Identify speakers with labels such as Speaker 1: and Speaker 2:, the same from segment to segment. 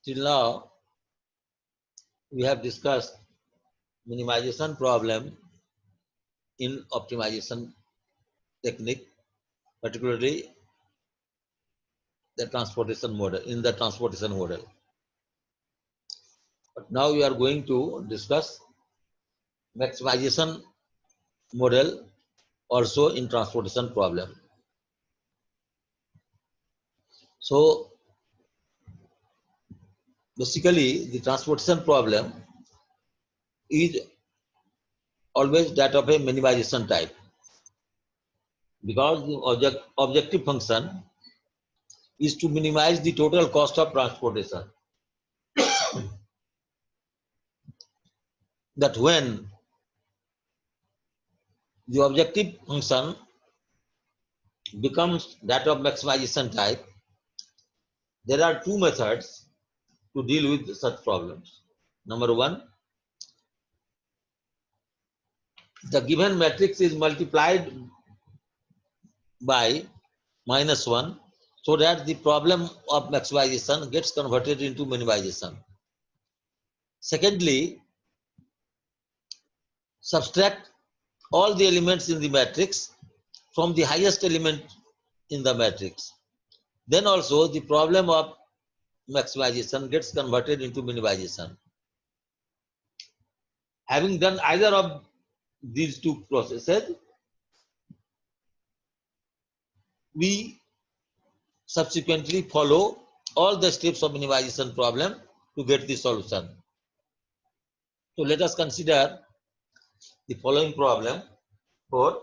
Speaker 1: Till now, we have discussed minimization problem in optimization technique, particularly the transportation model, in the transportation model. But now we are going to discuss maximization model also in transportation problem. So basically, the transportation problem is always that of a minimization type, because the objective function is to minimize the total cost of transportation. That when the objective function becomes that of maximization type, there are two methods to deal with such problems. Number one, the given matrix is multiplied by -1 so that the problem of maximization gets converted into minimization. Secondly, subtract all the elements in the matrix from the highest element in the matrix. Then also the problem of maximization gets converted into minimization. Having done either of these two processes, we subsequently follow all the steps of minimization problem to get the solution. So let us consider the following problem for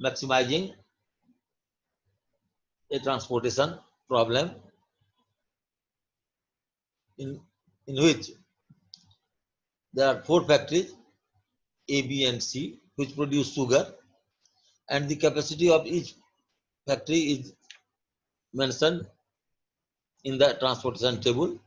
Speaker 1: maximizing a transportation problem in which there are 4 factories A, B and C which produce sugar, and the capacity of each factory is mentioned in the transportation table.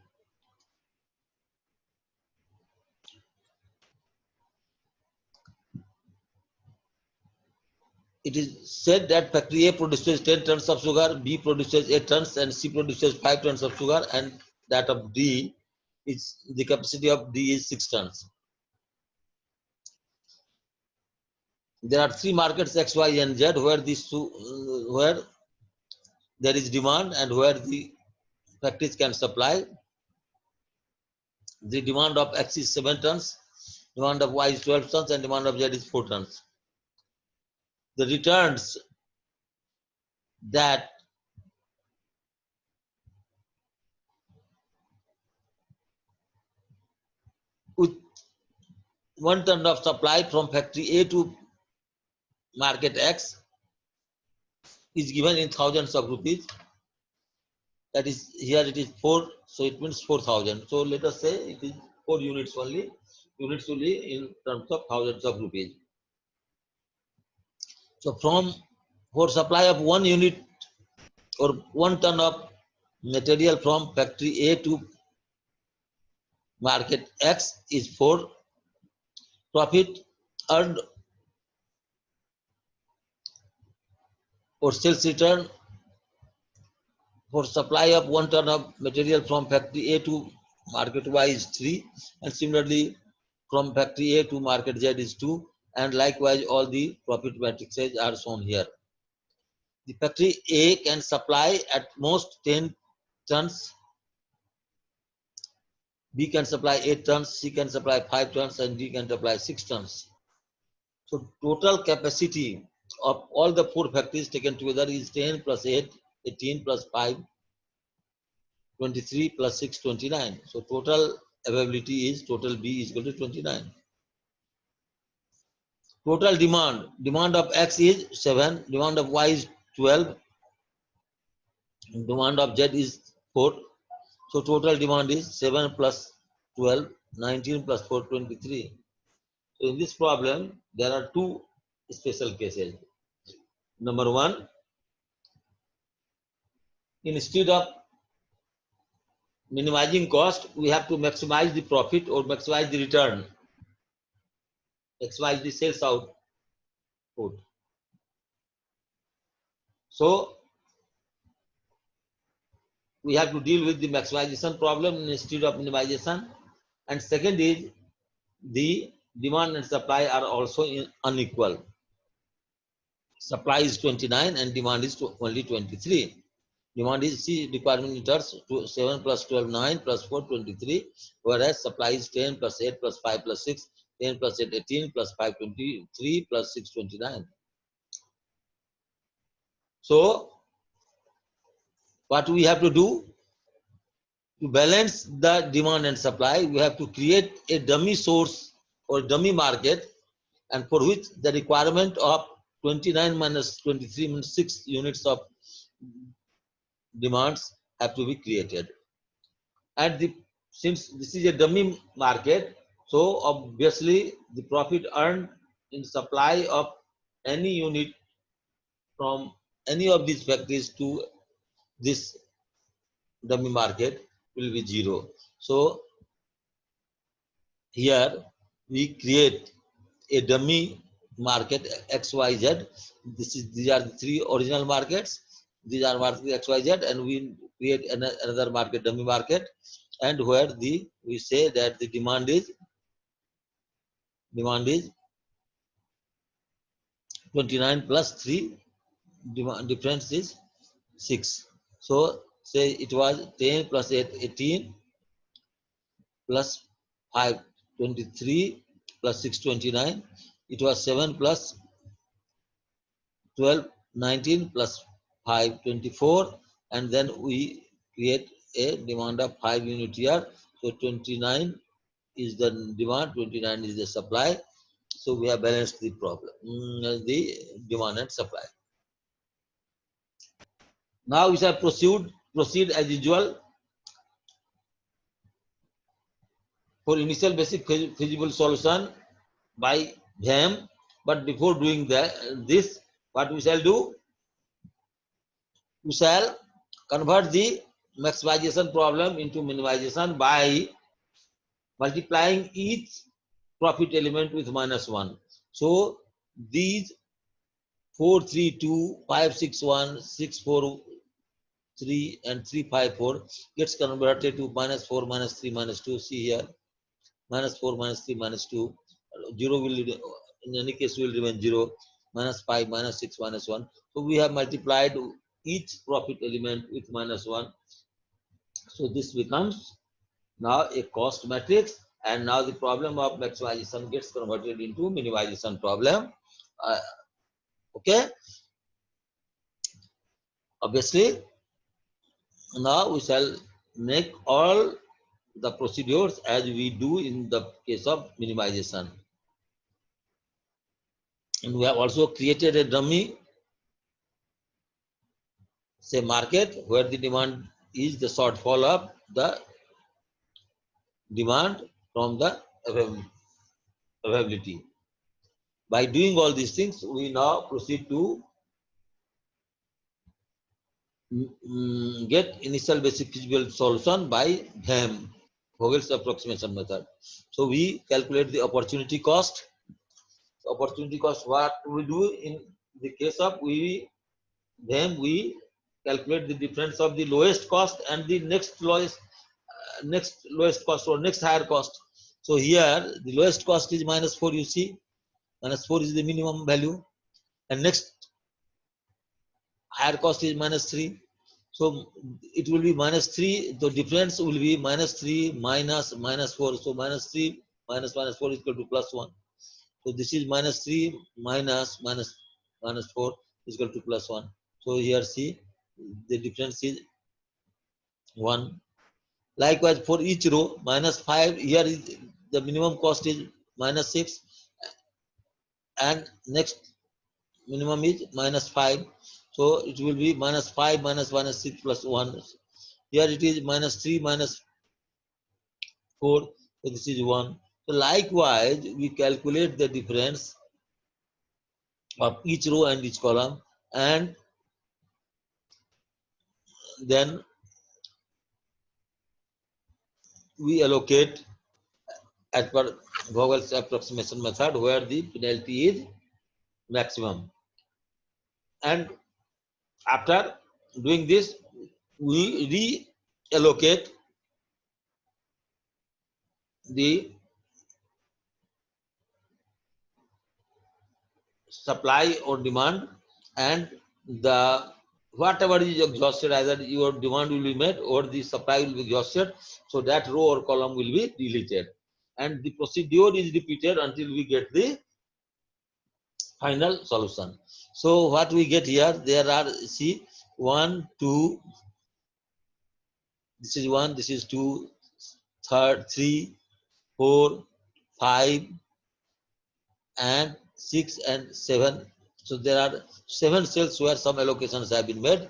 Speaker 1: It is said that factory A produces 10 tons of sugar, B produces 8 tons, and C produces 5 tons of sugar, and that of D is the capacity of D is 6 tons. There are 3 markets X, Y, and Z where there is demand and where the factories can supply. The demand of X is 7 tons, demand of Y is 12 tons, and demand of Z is 4 tons. The returns that with 1 ton of supply from factory A to market X is given in thousands of rupees. That is, here it is 4, so it means 4,000. So let us say it is 4 units only in terms of thousands of rupees. So for supply of 1 unit or 1 ton of material from factory A to market X is 4. Profit earned or sales return for supply of 1 ton of material from factory A to market Y is 3, and similarly from factory A to market Z is 2, and likewise all the profit matrices are shown here. The factory A can supply at most 10 tons, B can supply 8 tons, C can supply 5 tons, and D can supply 6 tons. So total capacity of all the 4 factories taken together is 10 plus 8, 18 plus 5, 23 plus 6, 29. So total availability is total B is equal to 29. Total demand of X is 7, demand of Y is 12, demand of Z is 4. So total demand is 7 plus 12, 19 plus 4, 23. So in this problem, there are 2 special cases. Number 1, instead of minimizing cost, we have to maximize the profit or maximize the return, maximize the sales output. So we have to deal with the maximization problem instead of minimization. And second is the demand and supply are also unequal. Supply is 29 and demand is only 23. Demand is C requirement meters 7 plus 12 9 plus 4 23, whereas supply is 10 plus 8 plus 5 plus 6 10 plus 8 18 plus 5 23 plus 6 29. So what we have to do to balance the demand and supply, we have to create a dummy source or dummy market, and for which the requirement of 29 minus 23 means 6 units of demands have to be created. And since this is a dummy market, so obviously the profit earned in supply of any unit from any of these factories to this dummy market will be zero. So here we create a dummy market XYZ. These are the three original markets. These are markets XYZ, and we create another market, dummy market, and where we say that the demand is 29 plus 3, difference is 6. So say it was 10 plus 8 18 plus 5 23 plus 6 29. It was 7 plus 12 19 plus 5 24, and then we create a demand of 5 unit here. So 29 is the demand, 29 is the supply. So we have balanced the problem, the demand and supply. Now we shall proceed as usual for initial basic feasible solution by them. But before doing this, what we shall do? We shall convert the maximization problem into minimization by multiplying each profit element with -1. So these 4 3 2 5 6 1 6 4 3 and 3 5 4 gets converted to -4 -3 -2. See here, -4 -3 -2. 0 will, in any case, will remain 0. -5 -6 -1. So we have multiplied each profit element with -1. So this becomes now a cost matrix, and now the problem of maximization gets converted into minimization problem. Okay. Obviously, now we shall make all the procedures as we do in the case of minimization. And we have also created a dummy, say, market where the demand is the shortfall of the demand from the availability. By doing all these things, we now proceed to get initial basic feasible solution by VAM, Vogel's approximation method. So we calculate the opportunity cost. Opportunity cost, what we do in the case of VAM, we calculate the difference of the lowest cost and the next lowest cost or next higher cost. So here the lowest cost is -4. You see, -4 is the minimum value, and next higher cost is -3. So it will be -3. The difference will be -3 minus -4. So -3 minus -4 is equal to +1. So this is -3 minus -4 is equal to +1. So here see the difference is 1. Likewise for each row, -5. Here is the minimum cost is -6, and next minimum is -5. So it will be -5 minus -6 plus 1. Here it is -3 minus 4. So this is 1. So likewise, we calculate the difference of each row and each column, and then we allocate as per Vogel's approximation method where the penalty is maximum. And after doing this, we allocate the supply or demand, and the whatever is exhausted, either your demand will be met or the supply will be exhausted, so that row or column will be deleted, and the procedure is repeated until we get the final solution. So what we get here, there are, see, 1 2, this is 1, this is 2, third 3 4 5 and 6 and 7. So there are 7 cells where some allocations have been made.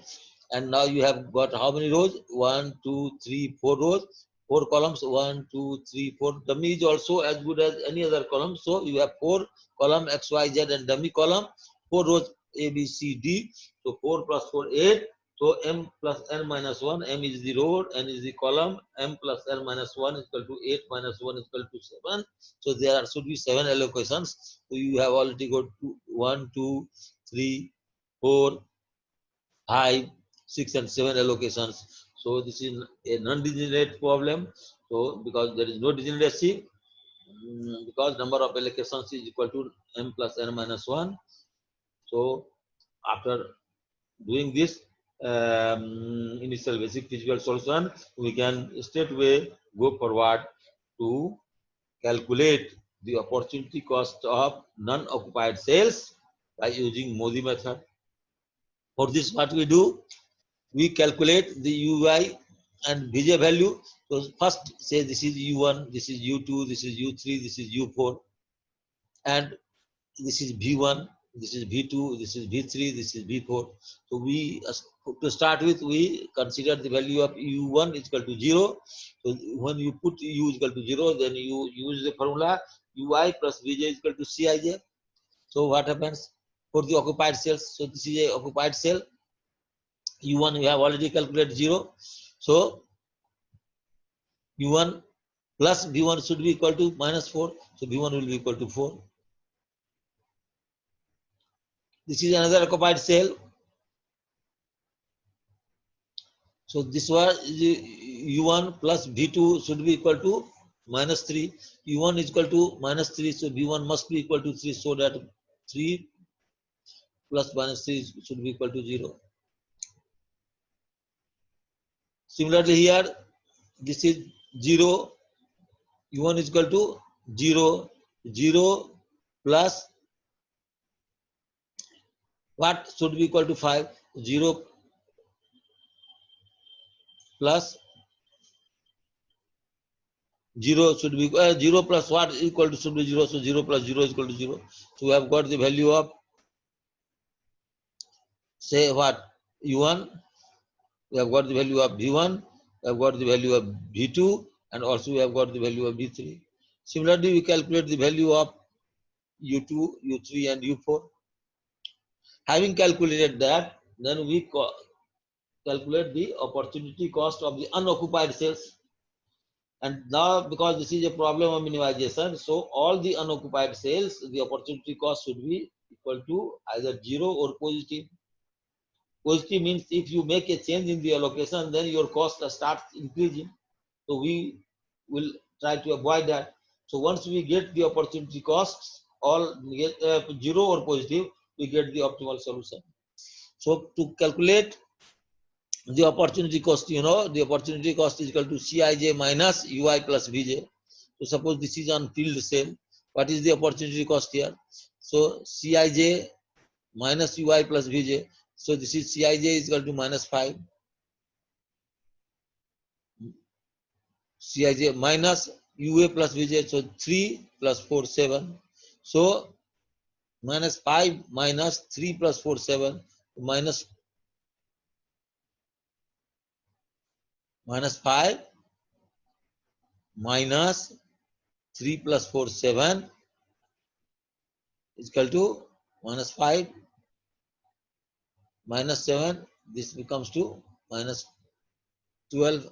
Speaker 1: And now you have got how many rows? 1 2 3 4 rows, 4 columns. 1 2 3 4. Dummy is also as good as any other column. So you have 4 column X Y Z and dummy column, 4 rows A B C D. So 4 plus 4 8. So m plus n minus 1, m is the row, n is the column, m plus n minus 1 is equal to 8 minus 1 is equal to 7. So there should be 7 allocations. So you have already got 1, 2, 3, 4, 5, 6 and 7 allocations. So this is a non-degenerate problem. So because there is no degeneracy, because number of allocations is equal to m plus n minus 1. So after doing this initial basic physical solution, we can straight away go forward to calculate the opportunity cost of non-occupied cells by using Modi method. For this, what we do, we calculate the UI and Vj value. So first say this is U1, this is U2, this is U3, this is U4, and this is V1, this is V2, this is V3, this is V4. So we, to start with, we consider the value of U1 is equal to 0. So when you put U is equal to 0, then you use the formula UI plus Vj is equal to Cij. So what happens for the occupied cells? So this is a occupied cell. U1 we have already calculated 0. So U1 plus V1 should be equal to minus 4. So V1 will be equal to 4. This is another occupied cell. So this was U1 plus V2 should be equal to minus 3. U1 is equal to minus 3. So V1 must be equal to 3. So that 3 plus minus 3 should be equal to 0. Similarly here, this is 0. U1 is equal to 0. 0 plus what should be equal to 5? 0 plus 0 should be 0 plus what equal to should be 0. So 0 plus 0 is equal to 0. So we have got the value of, say what, U1, we have got the value of V1, we have got the value of V2, and also we have got the value of V3. Similarly, we calculate the value of U2, U3 and U4. Having calculated that, then we calculate the opportunity cost of the unoccupied cells. And now, because this is a problem of minimization, so all the unoccupied cells, the opportunity cost should be equal to either 0 or positive. Positive means if you make a change in the allocation, then your cost starts increasing. So we will try to avoid that. So once we get the opportunity costs, all get 0 or positive, we get the optimal solution. So to calculate the opportunity cost, the opportunity cost is equal to Cij minus Ui plus Vj. So suppose this is on field cell. What is the opportunity cost here? So Cij minus Ui plus Vj. So this is Cij is equal to minus 5. Cij minus Ua plus Vj. So 3 plus 4, 7. So minus 5 minus 3 plus 4, 7. Minus 5 minus 3 plus 4, 7 is equal to minus 5 minus 7. This becomes to minus 12.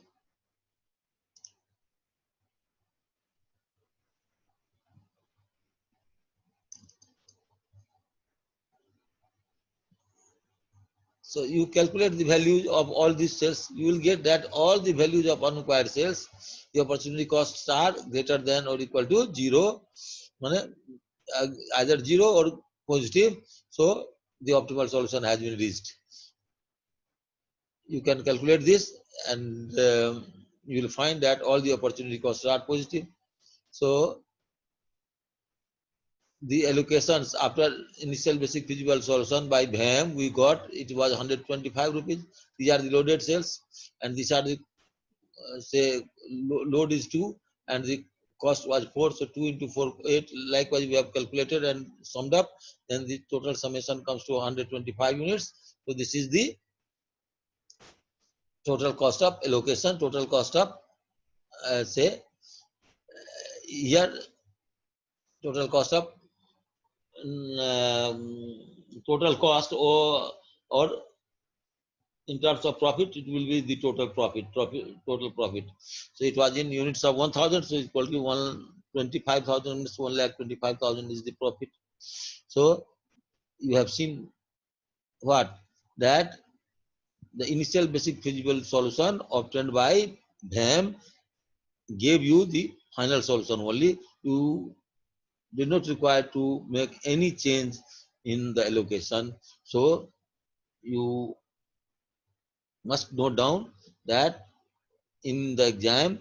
Speaker 1: So you calculate the values of all these cells, you will get that all the values of unacquired cells, the opportunity costs are greater than or equal to 0, either 0 or positive. So the optimal solution has been reached. You can calculate this, and you will find that all the opportunity costs are positive. So the allocations after initial basic feasible solution by BHAM, we got it was 125 rupees. These are the loaded cells, and these are the say load is 2 and the cost was 4, so 2 into 4 8. Likewise we have calculated and summed up, then the total summation comes to 125 units. So this is the total cost of allocation, total cost of say here total cost of total cost, or in terms of profit, it will be the total profit. Total profit. So it was in units of 1,000, so it's equal to 125,000 minus 1,25,000 is the profit. So you have seen what? That the initial basic feasible solution obtained by BHAM gave you the final solution only. You did not require to make any change in the allocation. So you must note down that in the exam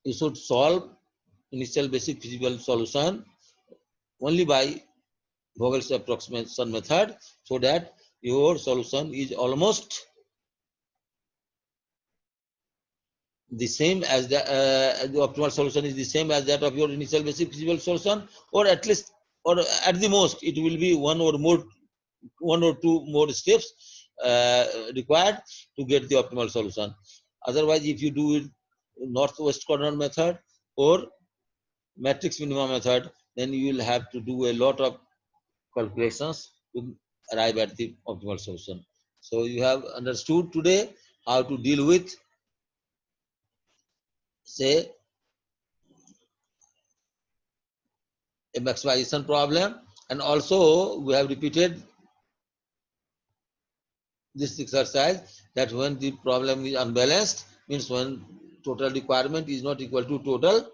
Speaker 1: you should solve initial basic feasible solution only by Vogel's approximation method, so that your solution is almost the same as the optimal solution is the same as that of your initial basic feasible solution, or at least, or at the most, it will be one or two more steps required to get the optimal solution. Otherwise, if you do it northwest corner method or matrix minima method, then you will have to do a lot of calculations to arrive at the optimal solution. So you have understood today how to deal with, say, a maximization problem, and also we have repeated this exercise that when the problem is unbalanced, means when total requirement is not equal to total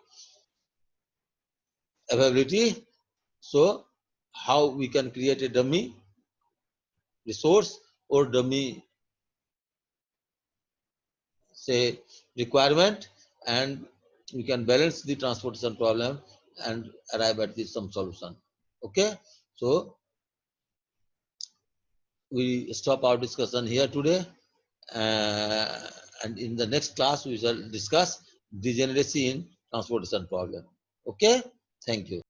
Speaker 1: availability, so how we can create a dummy resource or dummy, say, requirement, and we can balance the transportation problem and arrive at some solution. Okay, so we stop our discussion here today, and in the next class we shall discuss degeneracy in transportation problem. Okay, thank you.